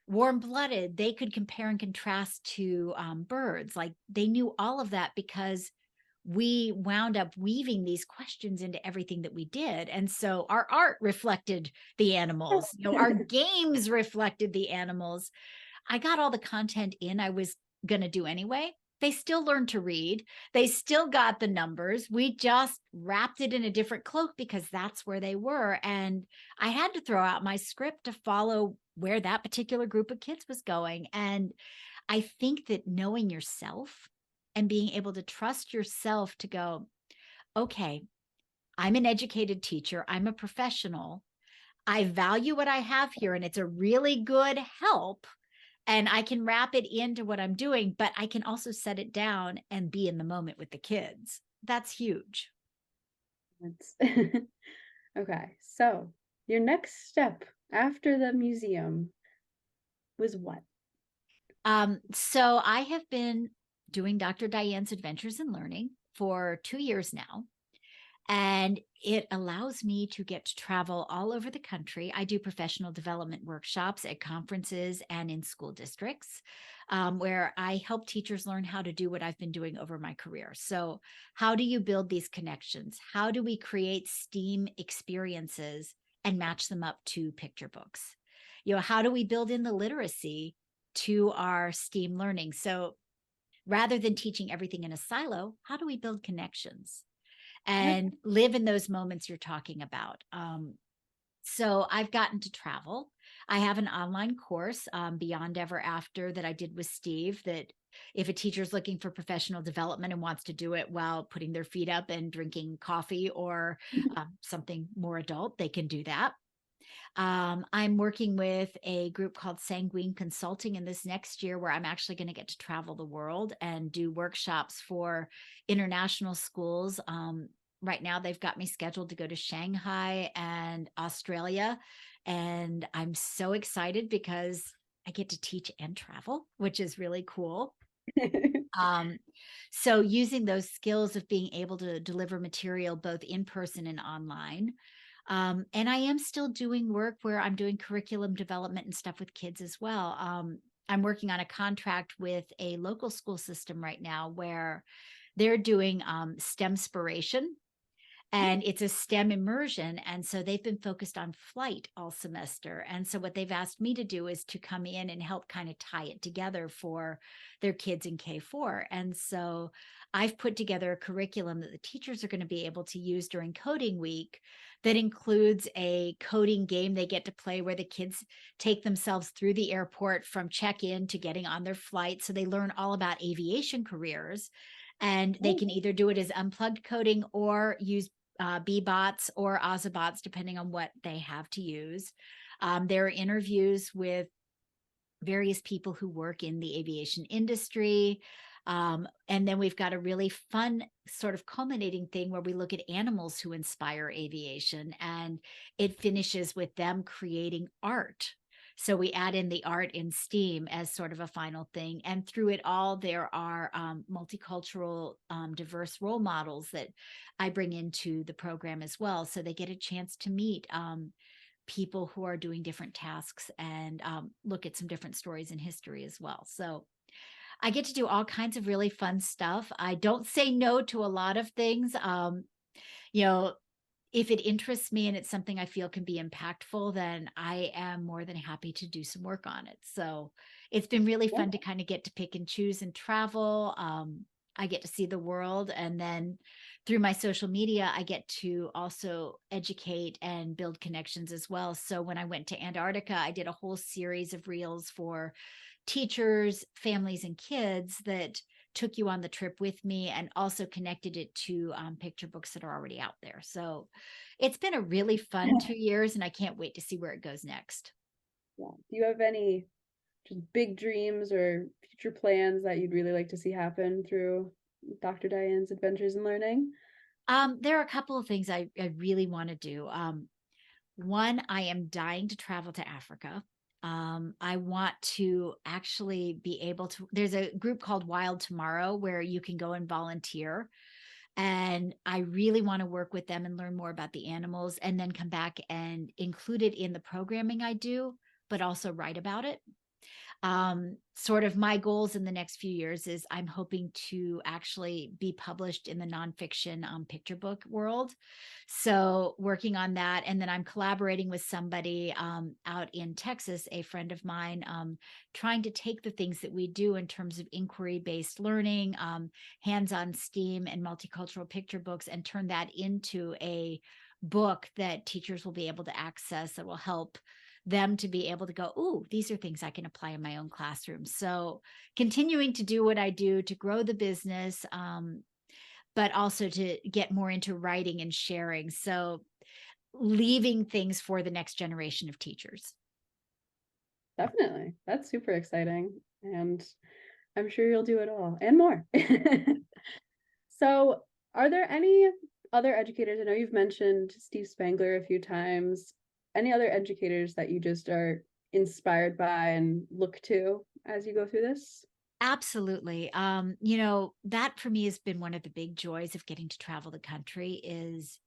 warm blooded. They could compare and contrast to birds. Like, they knew all of that because we wound up weaving these questions into everything that we did. And so our art reflected the animals, our games reflected the animals. I got all the content in I was going to do anyway. They still learned to read. They still got the numbers. We just wrapped it in a different cloak because that's where they were. And I had to throw out my script to follow where that particular group of kids was going. And I think that knowing yourself and being able to trust yourself to go, okay, I'm an educated teacher, I'm a professional, I value what I have here, and it's a really good help, and I can wrap it into what I'm doing, but I can also set it down and be in the moment with the kids. That's huge. Okay, so your next step after the museum was what? So I have been doing Dr. Diane's Adventures in Learning for 2 years now. And it allows me to get to travel all over the country. I do professional development workshops at conferences and in school districts, where I help teachers learn how to do what I've been doing over my career. So, how do you build these connections? How do we create STEAM experiences and match them up to picture books? How do we build in the literacy to our STEAM learning? So, rather than teaching everything in a silo, how do we build connections and live in those moments you're talking about? So I've gotten to travel. I have an online course, Beyond Ever After, that I did with Steve, that if a teacher's looking for professional development and wants to do it while putting their feet up and drinking coffee or something more adult, they can do that. I'm working with a group called Sanguine Consulting in this next year, where I'm actually going to get to travel the world and do workshops for international schools. Right now, they've got me scheduled to go to Shanghai and Australia. And I'm so excited because I get to teach and travel, which is really cool. Um, so using those skills of being able to deliver material both in person and online. And I am still doing work where I'm doing curriculum development and stuff with kids as well. I'm working on a contract with a local school system right now where they're doing STEM-spiration, and it's a STEM immersion. And so they've been focused on flight all semester. And so what they've asked me to do is to come in and help kind of tie it together for their kids in K4. And so I've put together a curriculum that the teachers are going to be able to use during coding week that includes a coding game they get to play where the kids take themselves through the airport from check-in to getting on their flight. So they learn all about aviation careers, and they can either do it as unplugged coding or use BBots or Ozabots, depending on what they have to use. There are interviews with various people who work in the aviation industry. And then we've got a really fun sort of culminating thing where we look at animals who inspire aviation, and it finishes with them creating art. So we add in the art in STEAM as sort of a final thing. And through it all, there are multicultural, diverse role models that I bring into the program as well. So they get a chance to meet people who are doing different tasks and look at some different stories in history as well. So I get to do all kinds of really fun stuff. I don't say no to a lot of things. You know, if it interests me and it's something I feel can be impactful, then I am more than happy to do some work on it. So it's been really Yeah, fun to kind of get to pick and choose and travel. I get to see the world. And then through my social media, I get to also educate and build connections as well. So when I went to Antarctica, I did a whole series of reels for teachers, families, and kids that took you on the trip with me, and also connected it to picture books that are already out there. So it's been a really fun 2 years, and I can't wait to see where it goes next. yeah. Do you have any just big dreams or future plans that you'd really like to see happen through Dr. Diane's adventures in learning? There are a couple of things I really want to do. One, I am dying to travel to Africa. I want to actually be able to. There's a group called Wild Tomorrow where you can go and volunteer. And I really want to work with them and learn more about the animals, and then come back and include it in the programming I do, but also write about it. Sort of my goals in the next few years is I'm hoping to actually be published in the nonfiction picture book world. So working on that. And then I'm collaborating with somebody out in Texas, a friend of mine, trying to take the things that we do in terms of inquiry-based learning, hands-on STEAM and multicultural picture books, and turn that into a book that teachers will be able to access, that will help them to be able to go, oh, these are things I can apply in my own classroom. So continuing to do what I do to grow the business, but also to get more into writing and sharing. So leaving things for the next generation of teachers. Definitely. That's super exciting. And I'm sure you'll do it all and more. So, are there any other educators? I know you've mentioned Steve Spangler a few times. Any other educators that you just are inspired by and look to as you go through this? Absolutely. That for me has been one of the big joys of getting to travel the country, is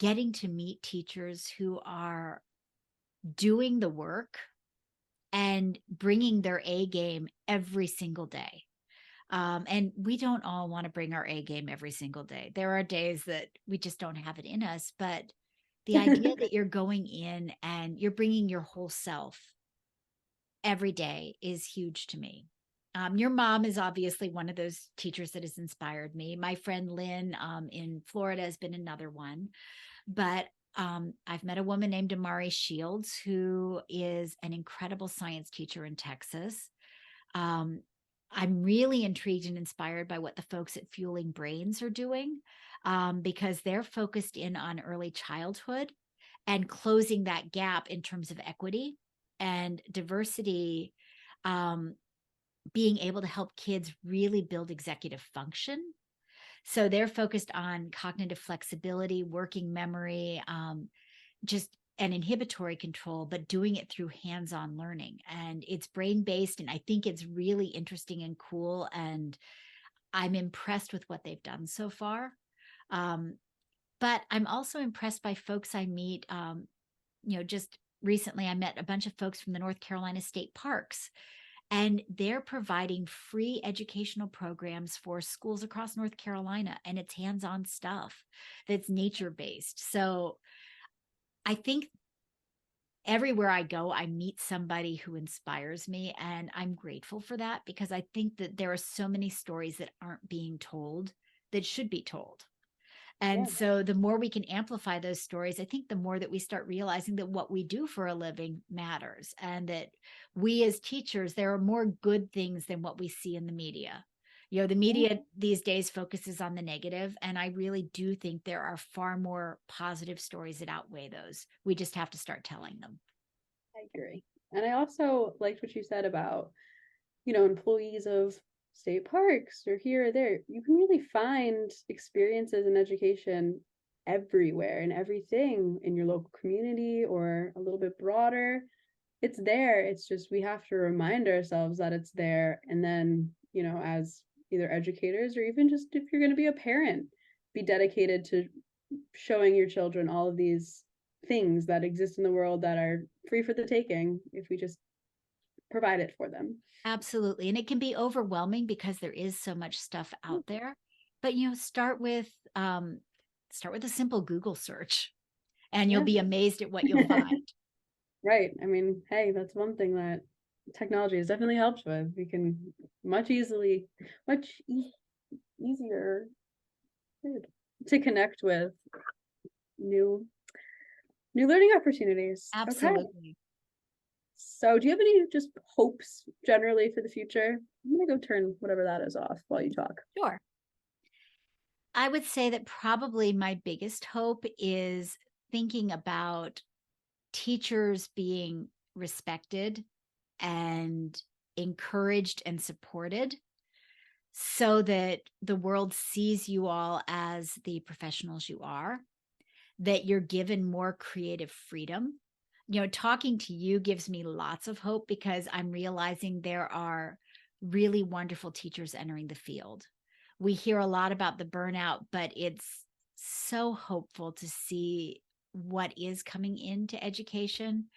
getting to meet teachers who are doing the work and bringing their A game every single day. And we don't all want to bring our A game every single day. There are days that we just don't have it in us, but the idea that you're going in and you're bringing your whole self every day is huge to me. Your mom is obviously one of those teachers that has inspired me. My friend Lynn in Florida has been another one. But I've met a woman named Amari Shields, who is an incredible science teacher in Texas. Um, I'm really intrigued and inspired by what the folks at Fueling Brains are doing, because they're focused in on early childhood and closing that gap in terms of equity and diversity, um, being able to help kids really build executive function. So they're focused on cognitive flexibility, working memory, just an inhibitory control, but doing it through hands-on learning. And it's brain-based, and I think it's really interesting and cool. And I'm impressed with what they've done so far. Um, but I'm also impressed by folks I meet. Just recently I met a bunch of folks from the North Carolina State Parks, and they're providing free educational programs for schools across North Carolina, and it's hands-on stuff that's nature-based. So I think everywhere I go, I meet somebody who inspires me. And I'm grateful for that, because I think that there are so many stories that aren't being told that should be told. And Yeah. so the more we can amplify those stories, I think the more that we start realizing that what we do for a living matters, and that we as teachers, there are more good things than what we see in the media. The Yeah, media these days focuses on the negative, and I really do think there are far more positive stories that outweigh those. We just have to start telling them. I agree. And I also liked what you said about, employees of state parks or here or there. You can really find experiences in education everywhere and everything in your local community or a little bit broader. It's there. It's just we have to remind ourselves that it's there. And then, as either educators or even just if you're going to be a parent, be dedicated to showing your children all of these things that exist in the world that are free for the taking if we just provide it for them. Absolutely. And it can be overwhelming because there is so much stuff out there. But start with a simple Google search, and you'll Yeah. be amazed at what you'll find. Right. I mean, hey, that's one thing that technology has definitely helped with. We can much easier to connect with new new learning opportunities. Okay. Absolutely. So do you have any just hopes generally for the future? I'm gonna go turn whatever that is off while you talk. Sure. I would say that probably my biggest hope is thinking about teachers being respected and encouraged and supported, so that the world sees you all as the professionals you are, that you're given more creative freedom. Talking to you gives me lots of hope, because I'm realizing there are really wonderful teachers entering the field. We hear a lot about the burnout, but it's so hopeful to see what is coming into education.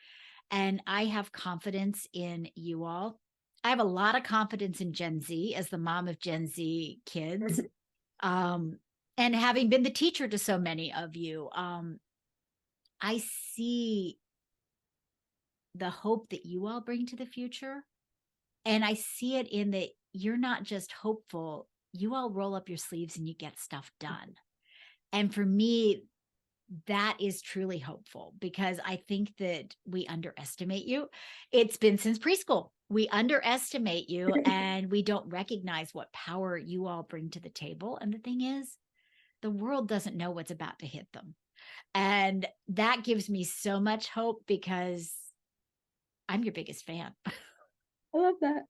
And I have confidence in you all. I have a lot of confidence in Gen Z as the mom of Gen Z kids. Um, and having been the teacher to so many of you, I see the hope that you all bring to the future. And I see it in that you're not just hopeful, you all roll up your sleeves and you get stuff done. And for me, that is truly hopeful, because I think that we underestimate you. It's been since preschool. We underestimate you, and we don't recognize what power you all bring to the table. And the thing is, the world doesn't know what's about to hit them. And that gives me so much hope, because I'm your biggest fan. I love that.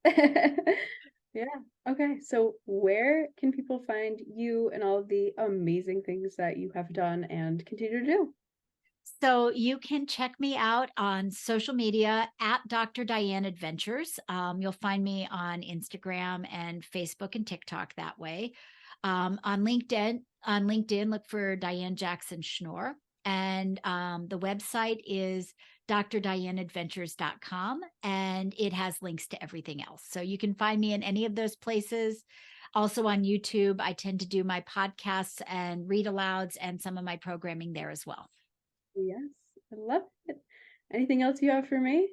Yeah. Okay. So where can people find you and all of the amazing things that you have done and continue to do? So you can check me out on social media at Dr. Diane Adventures. You'll find me on Instagram and Facebook and TikTok that way. On LinkedIn, look for Diane Jackson Schnoor. And the website is drdianeadventures.com, and it has links to everything else. So you can find me in any of those places. Also on YouTube, I tend to do my podcasts and read alouds and some of my programming there as well. Yes, I love it. Anything else you have for me?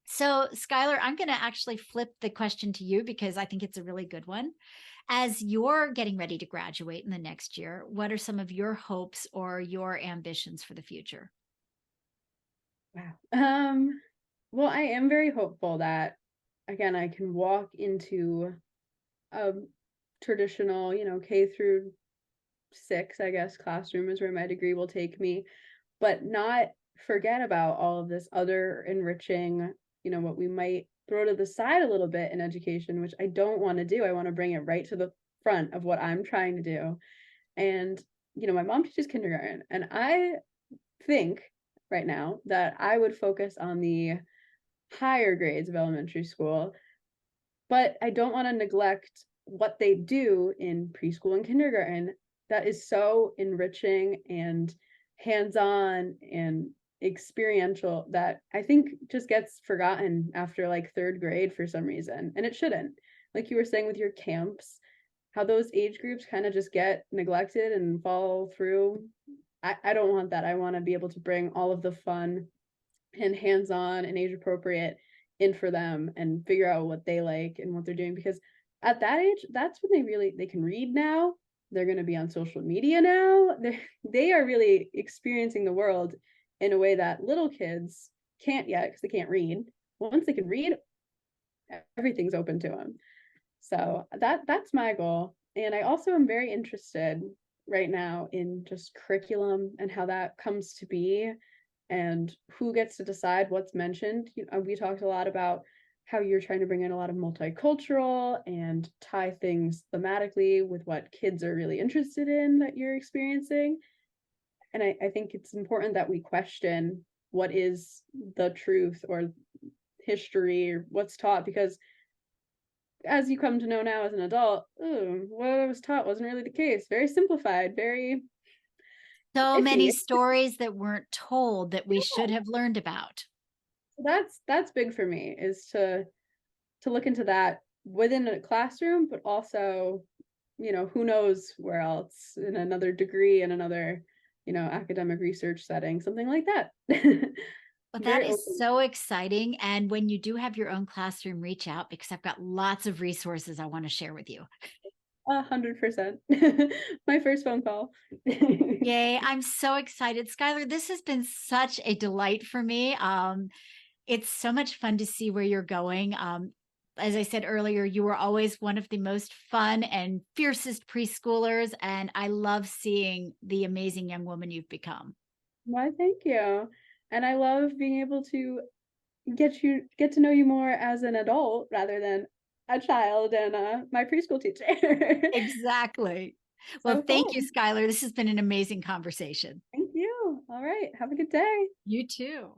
So, Skylar, I'm going to actually flip the question to you, because I think it's a really good one. As you're getting ready to graduate in the next year, what are some of your hopes or your ambitions for the future? Wow. Well, I am very hopeful that again I can walk into a traditional, K through 6, I guess, classroom is where my degree will take me, but not forget about all of this other enriching, what we might throw to the side a little bit in education, which I don't want to do. I want to bring it right to the front of what I'm trying to do. And, my mom teaches kindergarten, and I think right now that I would focus on the higher grades of elementary school, but I don't want to neglect what they do in preschool and kindergarten that is so enriching and hands-on and experiential that I think just gets forgotten after like third grade for some reason. And it shouldn't. Like you were saying with your camps, how those age groups kind of just get neglected and fall through. I don't want that. I want to be able to bring all of the fun and hands-on and age appropriate in for them and figure out what they like and what they're doing, because at that age that's when they can read now. They're going to be on social media now. They are really experiencing the world in a way that little kids can't yet because they can't read. Once they can read, everything's open to them. So that's my goal. And I also am very interested right now in just curriculum and how that comes to be and who gets to decide what's mentioned. We talked a lot about how you're trying to bring in a lot of multicultural and tie things thematically with what kids are really interested in that you're experiencing. And I think it's important that we question what is the truth or history or what's taught, because as you come to know now as an adult, what I was taught wasn't really the case. Very simplified, very So many iffy. stories that weren't told that we Yeah. should have learned about. That's big for me, is to look into that within a classroom, but also, who knows where else in another degree in another, academic research setting, something like that. Well, that Very is open. so exciting. And when you do have your own classroom, reach out because I've got lots of resources I want to share with you. 100%. My first phone call. Yay, I'm so excited. Skylar, this has been such a delight for me. It's so much fun to see where you're going. As I said earlier, you were always one of the most fun and fiercest preschoolers, and I love seeing the amazing young woman you've become. Why, thank you. And I love being able to get to know you more as an adult rather than a child and my preschool teacher. Exactly. Well, So thank you, fun. Skylar. This has been an amazing conversation. Thank you. All right. Have a good day. You too.